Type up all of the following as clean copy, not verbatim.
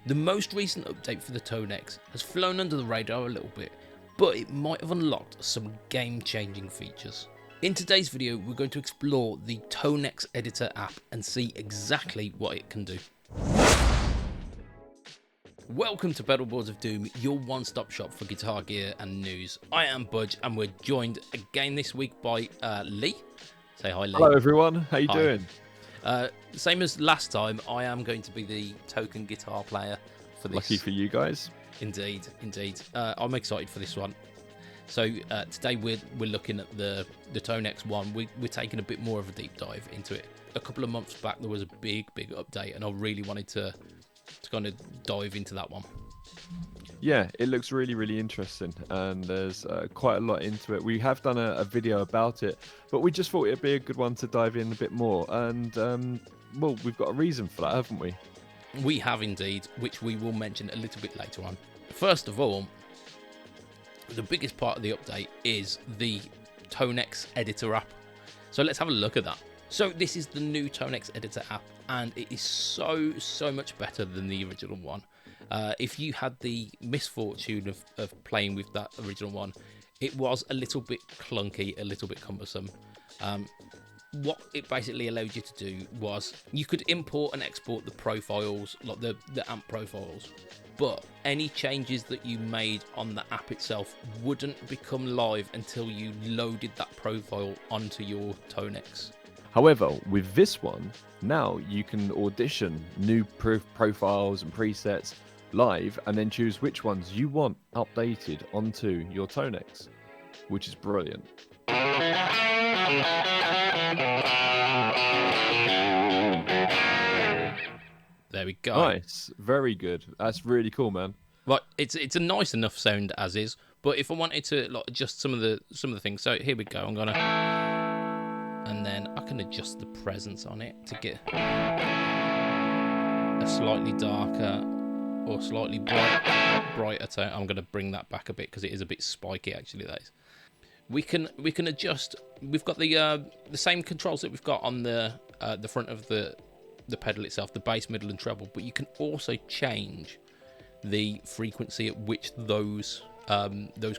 The most recent update for the Tonex has flown under the radar a little bit, but it might have unlocked some game-changing features. In today's video, we're going to explore the Tonex editor app and see exactly what it can do. Welcome to Pedalboards of Doom, your one-stop shop for guitar gear and news. I am Budge, and we're joined again this week by Lee. Say hi, Lee. Hello everyone, how you doing? Same as last time, I am going to be the token guitar player for this. Lucky for you guys. Indeed. I'm excited for this one. So today we're looking at the Tonex One. We're taking a bit more of a deep dive into it. A couple of months back there was a big update, and I really wanted to kind of dive into that one. Yeah, it looks really interesting, and there's quite a lot into it. We have done a video about it, but we just thought it'd be a good one to dive in a bit more. And well, we've got a reason for that, haven't we? We have indeed, which we will mention a little bit later on. First of all, the biggest part of the update is the Tonex editor app. So let's have a look at that. So this is the new Tonex editor app, and it is so much better than the original one. If you had the misfortune of playing with that original one, it was a little bit clunky, a little bit cumbersome. What it basically allowed you to do was you could import and export the profiles, like the amp profiles, but any changes that you made on the app itself wouldn't become live until you loaded that profile onto your Tonex. However, with this one, now you can audition new profiles and presets live and then choose which ones you want updated onto your Tonex, which is brilliant. There we go. Nice, very good. That's really cool, man. Right, it's a nice enough sound as is, but if I wanted to like adjust some of the things, so here we go. I'm gonna, and then I can adjust the presence on it to get a slightly darker or slightly brighter tone. I'm gonna bring that back a bit because it is a bit spiky actually. That is. We can adjust. We've got the same controls that we've got on the front of the pedal itself, the bass, middle, and treble. But you can also change the frequency at which those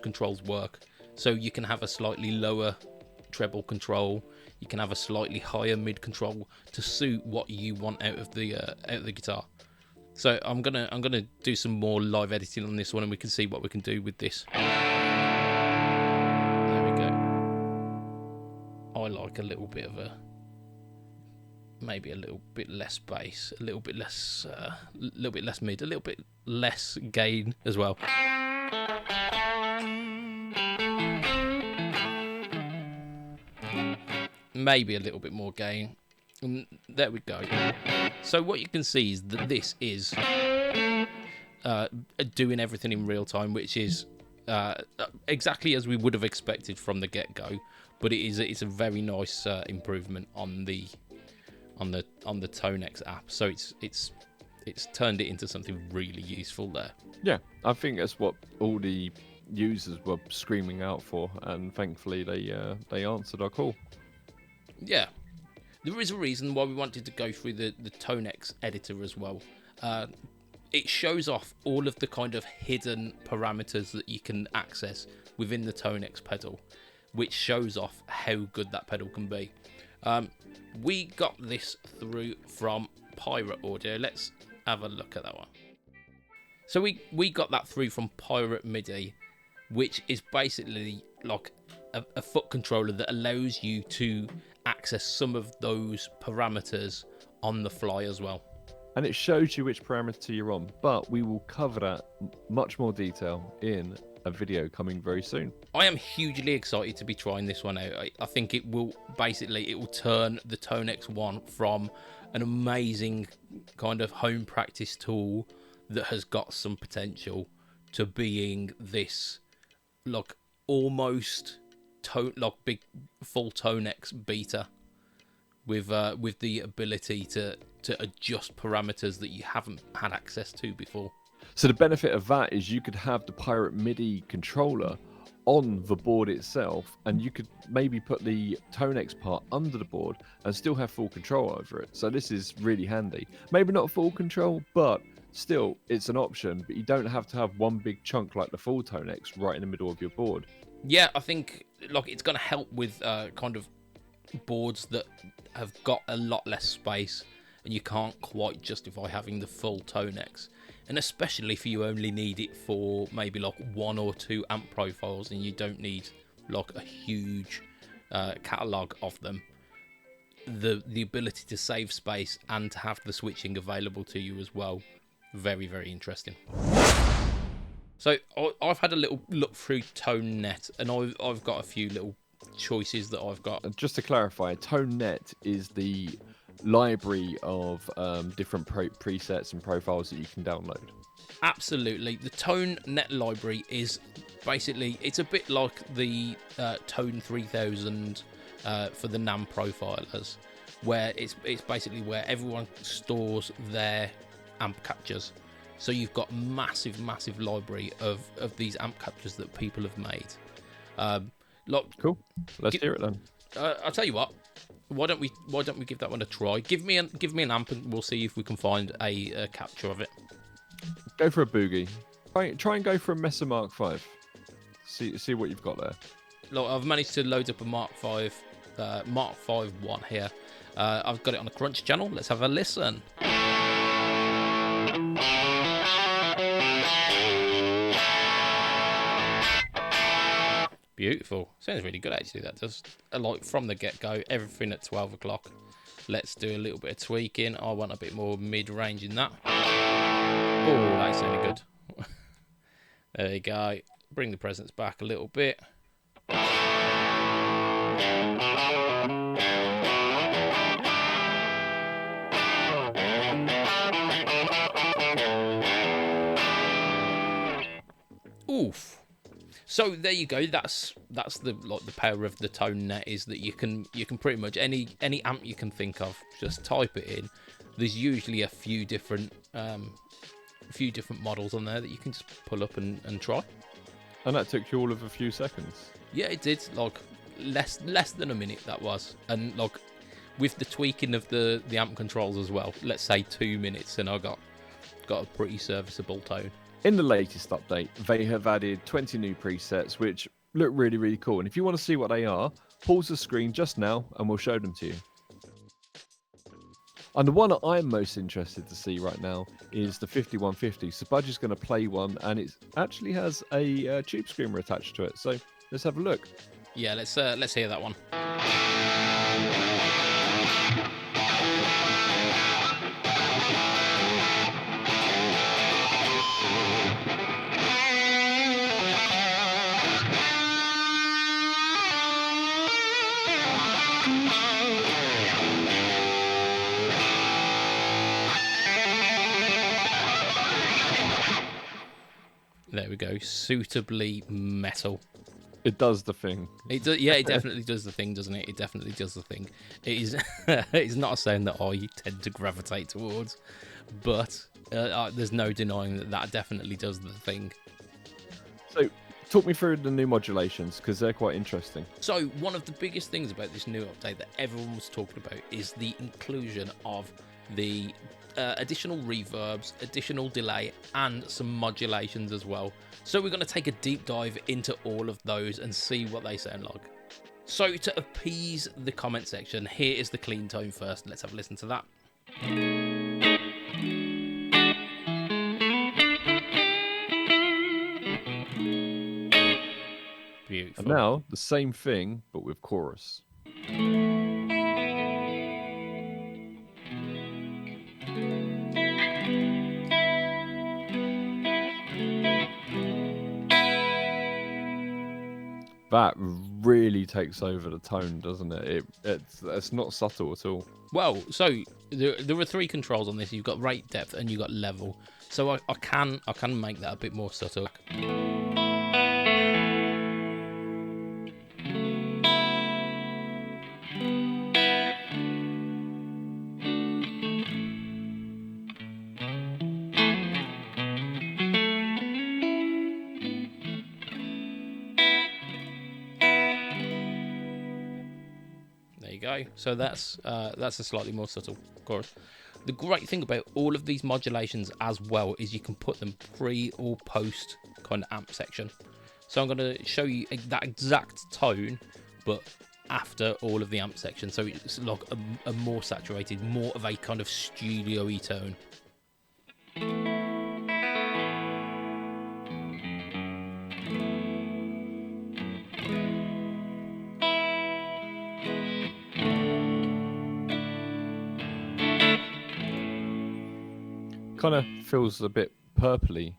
controls work. So you can have a slightly lower treble control. You can have a slightly higher mid control to suit what you want out of the guitar. So I'm gonna do some more live editing on this one, and we can see what we can do with this. I like a little bit of maybe a little bit less bass, a little bit less mid, a little bit less gain as well. Maybe a little bit more gain. And there we go. So what you can see is that this is doing everything in real time, which is exactly as we would have expected from the get-go. But it's a very nice improvement on the Tonex app. So it's turned it into something really useful there. Yeah, I think that's what all the users were screaming out for, and thankfully they answered our call. Yeah, there is a reason why we wanted to go through the Tonex editor as well. It shows off all of the kind of hidden parameters that you can access within the Tonex pedal, which shows off how good that pedal can be. We got this through from Pirate Audio. Let's have a look at that one. So we got that through from Pirate MIDI, which is basically like a foot controller that allows you to access some of those parameters on the fly as well. And it shows you which parameter you're on, but we will cover that much more detail in a video coming very soon. I am hugely excited to be trying this one out. I think it will turn the Tonex One from an amazing kind of home practice tool that has got some potential to being this like almost big full Tonex beta with the ability to adjust parameters that you haven't had access to before. So the benefit of that is you could have the Pirate MIDI controller on the board itself, and you could maybe put the Tonex part under the board and still have full control over it. So this is really handy. Maybe not full control, but Still, it's an option, but you don't have to have one big chunk like the full Tonex right in the middle of your board. Yeah, I think like it's going to help with kind of boards that have got a lot less space and you can't quite justify having the full Tonex. And especially if you only need it for maybe like 1 or 2 amp profiles and you don't need like a huge catalogue of them. The ability to save space and to have the switching available to you as well. Very, very interesting. So I've had a little look through ToneNET and I've got a few little choices that I've got. Just to clarify, ToneNET is the library of different presets and profiles that you can download. Absolutely. The ToneNET library is basically, it's a bit like the Tone 3000 for the NAMM profilers, where it's basically where everyone stores their amp captures. So you've got massive library of these amp captures that people have made. Cool. Let's hear it then. I'll tell you what. Why don't we give that one a try? Give me an amp and we'll see if we can find a capture of it. Go for a boogie. Try and go for a Mesa Mark 5. See what you've got there. Look, I've managed to load up a Mark 5 one here. I've got it on a Crunch channel. Let's have a listen. Beautiful. Sounds really good actually. That does. Like from the get-go, everything at 12 o'clock. Let's do a little bit of tweaking. I want a bit more mid-range in that. Oh, that sounded good. There you go. Bring the presence back a little bit. Oof. So there you go. That's the power of the ToneNET, is that you can pretty much any amp you can think of, just type it in. There's usually a few different models on there that you can just pull up and try. And that took you all of a few seconds. Yeah, it did. Like less than a minute that was, and like with the tweaking of the amp controls as well. Let's say 2 minutes, and I got a pretty serviceable tone. In the latest update, they have added 20 new presets, which look really, really cool. And if you want to see what they are, pause the screen just now and we'll show them to you. And the one that I'm most interested to see right now is the 5150. So Budge is going to play one, and it actually has a tube screamer attached to it. So let's have a look. Yeah, let's hear that one. There we go. Suitably metal. It does the thing. It does, yeah, it definitely does the thing, doesn't it? It definitely does the thing. It is. It's not a sound that I tend to gravitate towards, but there's no denying that definitely does the thing. So, talk me through the new modulations, because they're quite interesting. So, one of the biggest things about this new update that everyone was talking about is the inclusion of the additional reverbs, additional delay, and some modulations as well. So we're going to take a deep dive into all of those and see what they sound like. So to appease the comment section, here is the clean tone first. Let's have a listen to that. Beautiful. And now, the same thing, but with chorus. That really takes over the tone, doesn't it? It's not subtle at all. Well, so there are 3 controls on this. You've got rate, depth, and you've got level. So I can make that a bit more subtle. Go. So that's a slightly more subtle chorus. The great thing about all of these modulations as well is you can put them pre or post kind of amp section. So I'm going to show you that exact tone, but after all of the amp section. So it's like a more saturated, more of a kind of studio-y tone. Kind of feels a bit purpley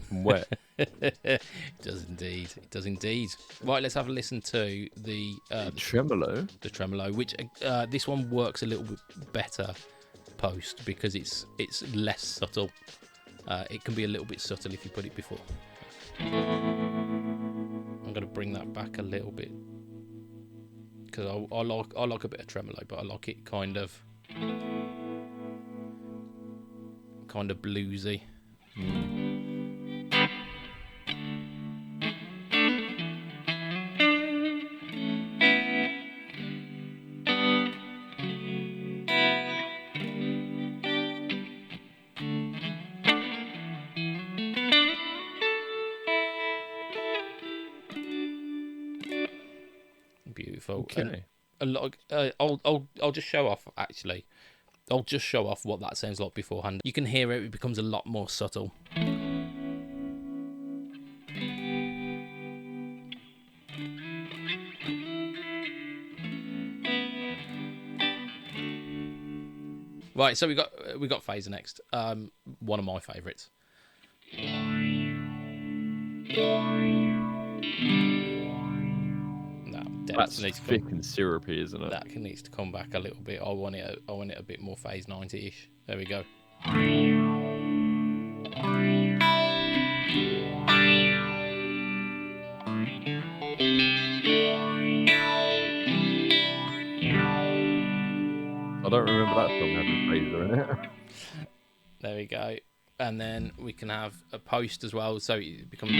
and wet. It does indeed. It does indeed. Right, let's have a listen to the tremolo. The tremolo, which this one works a little bit better post because it's less subtle. It can be a little bit subtle if you put it before. I'm going to bring that back a little bit because I like a bit of tremolo, but I like it kind of bluesy. Beautiful. Okay. And I'll just show off actually. I'll just show off what that sounds like beforehand. You can hear it becomes a lot more subtle. Right, so we got phaser next. One of my favourites. That's thick and syrupy, isn't it? That needs to come back a little bit. I want it a bit more phase 90-ish. There we go. I don't remember that song having phaser in it. There we go. And then we can have a post as well, so it becomes...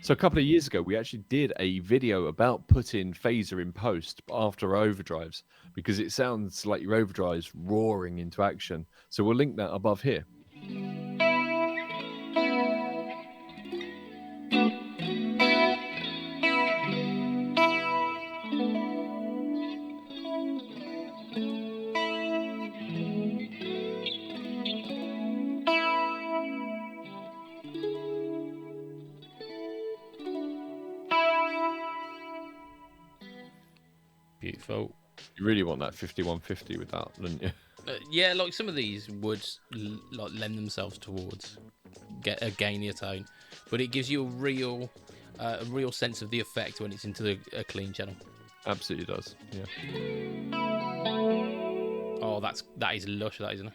So a couple of years ago, we actually did a video about putting phaser in post after overdrives because it sounds like your overdrive's roaring into action. So we'll link that above here. Beautiful. You really want that 5150 with that, don't you? Yeah, like some of these would like lend themselves towards get a gainier tone, but it gives you a real sense of the effect when it's into a clean channel. Absolutely does. Yeah. Oh, that is lush, that isn't it?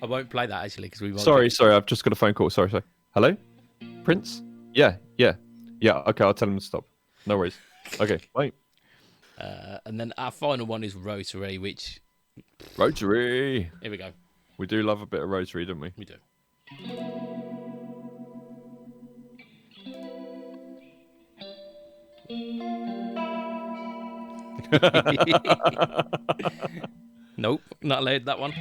I won't play that actually because we. Sorry, I've just got a phone call. Sorry. Hello, Prince. Yeah. Okay, I'll tell him to stop. No worries. Okay, bye. And then our final one is Rotary, which. Rotary. Here we go. We do love a bit of Rotary, don't we? We do. Nope, not allowed that one.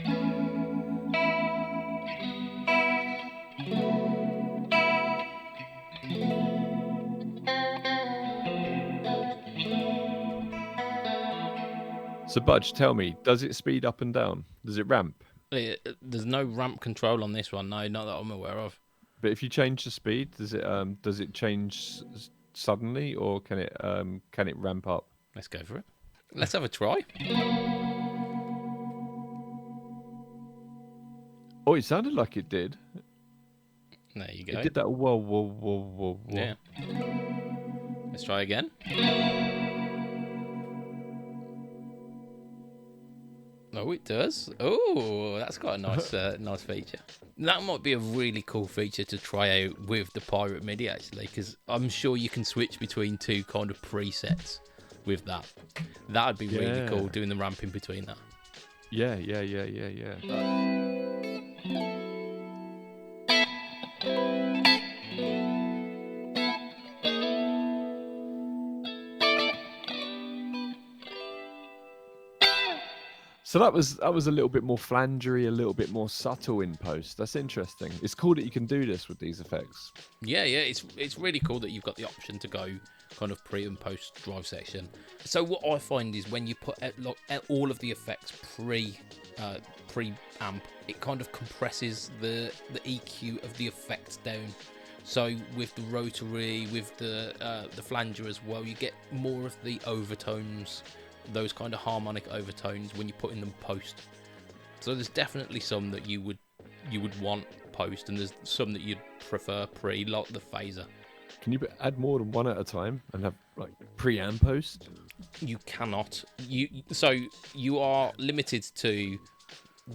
So, Budge, tell me, does it speed up and down? Does it ramp? There's no ramp control on this one, no, not that I'm aware of. But if you change the speed, does it change suddenly, or can it ramp up? Let's go for it. Let's have a try. Oh, it sounded like it did. There you go. It did that. Whoa. Yeah. Let's try again. Oh, it does. Oh, that's got a nice, nice feature. That might be a really cool feature to try out with the Pirate MIDI, actually, because I'm sure you can switch between two kind of presets with that. That'd be really cool, doing the ramping between that. Yeah. So that was a little bit more flangery, a little bit more subtle in post. That's interesting. It's cool that you can do this with these effects. Yeah, it's really cool that you've got the option to go kind of pre and post drive section. So what I find is when you put all of the effects pre amp, it kind of compresses the EQ of the effects down. So with the rotary, with the flanger as well, you get more of the overtones, those kind of harmonic overtones when you put in them post. So there's definitely some that you would want post, and there's some that you'd prefer pre, like the phaser. Can you add more than one at a time and have like pre and post? You cannot. You are limited to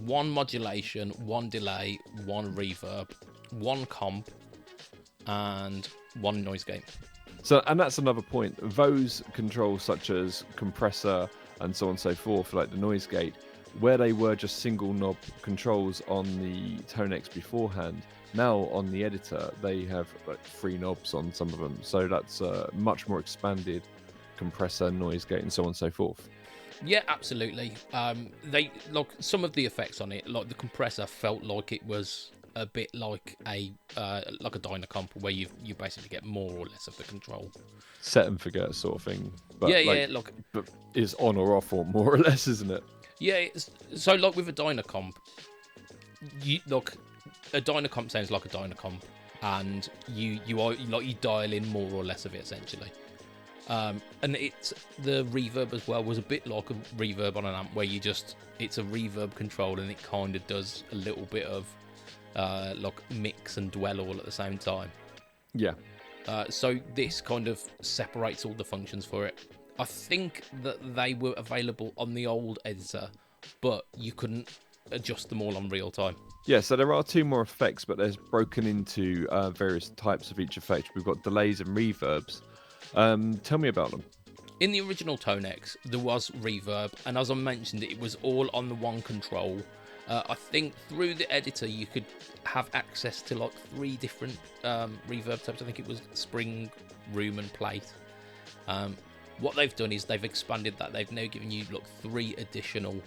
one modulation, one delay, one reverb, one comp, and one noise gate. So, and that's another point. Those controls, such as compressor and so on and so forth, like the noise gate, where they were just single knob controls on the Tonex beforehand, now on the editor they have like 3 knobs on some of them. So that's much more expanded compressor, noise gate, and so on and so forth. Yeah, absolutely. They like some of the effects on it, like the compressor felt like it was a bit like a Dynacomp, where you basically get more or less of the control. Set and forget sort of thing. But but is on or off, or more or less, isn't it? Yeah. So like with a Dynacomp, a Dynacomp sounds like a Dynacomp, and you dial in more or less of it essentially. And the reverb as well was a bit like a reverb on an amp, where it's a reverb control, and it kind of does a little bit of like mix and dwell all at the same time. Yeah. So this kind of separates all the functions for it. I think that they were available on the old editor, but you couldn't adjust them all on real time. Yeah, so there are 2 more effects, but they're broken into various types of each effect. We've got delays and reverbs. Tell me about them. In the original Tonex, there was reverb, and as I mentioned, it was all on the one control. I think through the editor you could have access to like 3 different reverb types. I think it was spring, room, and plate. What they've done is they've expanded that. They've now given you like 3 additional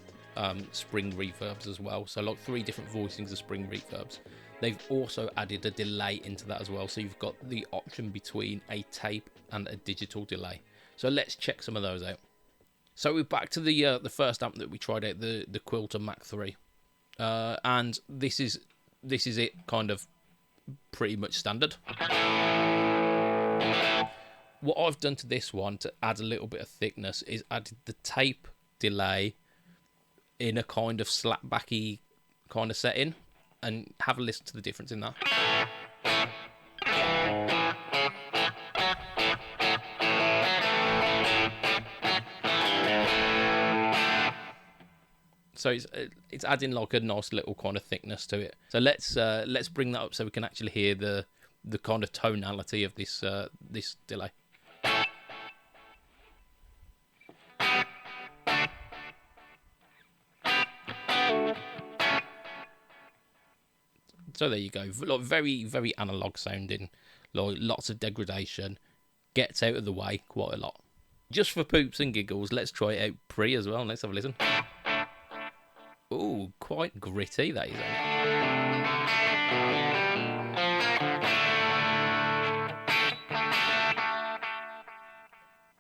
spring reverbs as well. So like 3 different voicings of spring reverbs. They've also added a delay into that as well. So you've got the option between a tape and a digital delay. So let's check some of those out. So we're back to the first amp that we tried out, the Quilter Mac 3. And this is it, kind of pretty much standard. What I've done to this one to add a little bit of thickness is added the tape delay in a kind of slapbacky kind of setting, and have a listen to the difference in that. So it's adding like a nice little kind of thickness to it. So let's bring that up so we can actually hear the kind of tonality of this this delay. So there you go. Like very, very analog sounding. Like lots of degradation. Gets out of the way quite a lot. Just for poops and giggles, let's try it out pre as well. Let's have a listen. Ooh, quite gritty that is.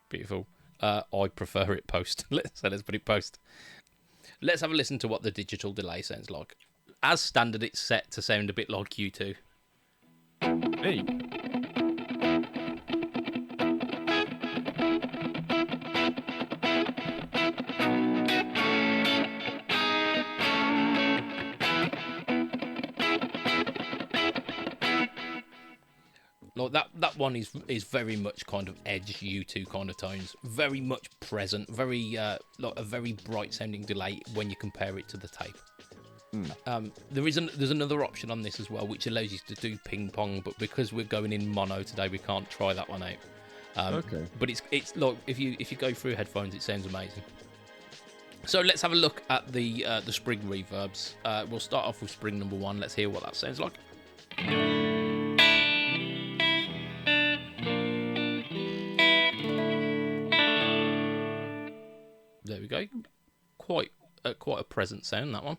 Beautiful. I prefer it post. Let's put it post. Let's have a listen to what the digital delay sounds like. As standard, it's set to sound a bit like U2. Hey. Like that one is very much kind of edge U2 kind of tones, very much present, very like a very bright sounding delay when you compare it to the tape. There's another option on this as well, which allows you to do ping pong, but because we're going in mono today, we can't try that one out. Okay. But it's like if you go through headphones, it sounds amazing. So let's have a look at the spring reverbs. We'll start off with spring number 1. Let's hear what that sounds like. There we go. Quite a present sound, that one.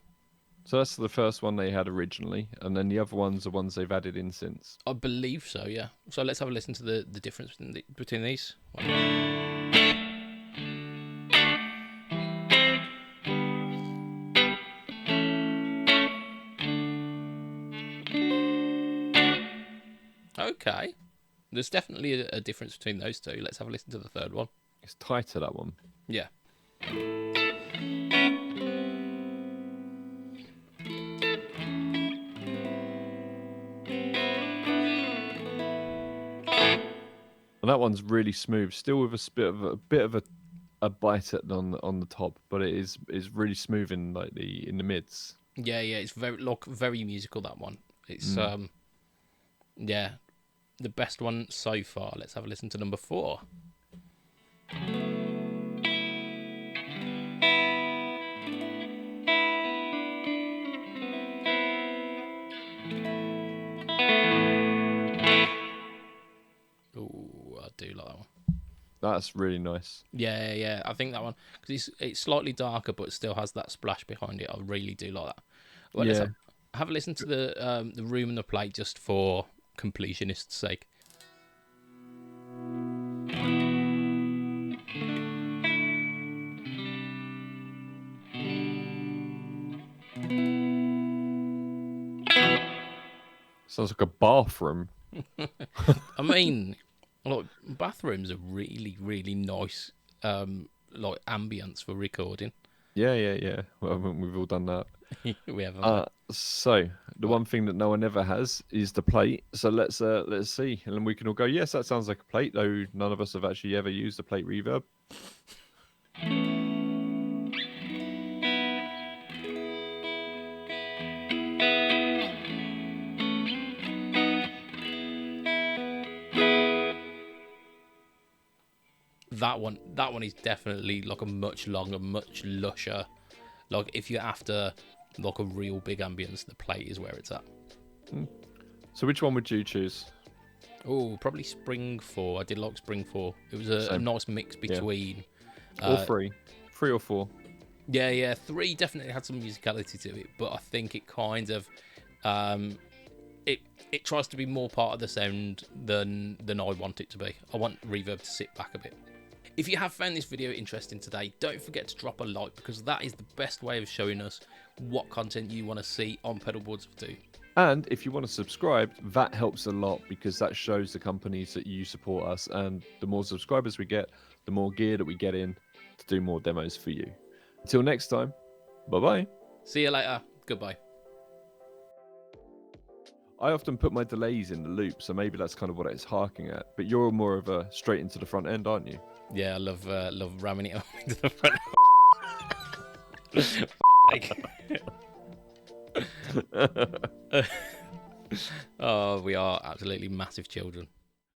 So that's the first one they had originally, and then the other ones are ones they've added in since. I believe so, yeah. So let's have a listen to the difference between these. Okay. There's definitely a difference between those two. Let's have a listen to the third one. It's tighter, that one. Yeah. And that one's really smooth, still with a bit of a bite on the top, but it is really smooth in like in the mids. Yeah, it's very musical, that one. It's yeah, the best one so far. Let's have a listen to number 4. Ooh, I do like that one. That's really nice. Yeah. I think that one, because it's slightly darker, but it still has that splash behind it. I really do like that. Well, Yeah. let's have a listen to the room and the plate just for completionist's sake. Sounds like a bathroom. I mean, like, bathrooms are really, really nice, like ambience for recording. Yeah. Well, we've all done that. We haven't. So the one thing that no one ever has is the plate. So let's see, and then we can all go, yes, that sounds like a plate. Though none of us have actually ever used a plate reverb. That one is definitely like a much longer, much lusher. Like if you're after like a real big ambience, the plate is where it's at. So which one would you choose? Oh, probably Spring 4. I did like Spring 4. It was a nice mix between. Or 3 or 4. Yeah. 3 definitely had some musicality to it, but I think it kind of it tries to be more part of the sound than I want it to be. I want reverb to sit back a bit. If you have found this video interesting today, don't forget to drop a like, because that is the best way of showing us what content you want to see on Pedalboards for 2. And if you want to subscribe, that helps a lot, because that shows the companies that you support us. And the more subscribers we get, the more gear that we get in to do more demos for you. Until next time, bye-bye. See you later. Goodbye. I often put my delays in the loop, so maybe that's kind of what it's harking at. But you're more of a straight into the front end, aren't you? Yeah, I love ramming it up into the front. Oh, we are absolutely massive children.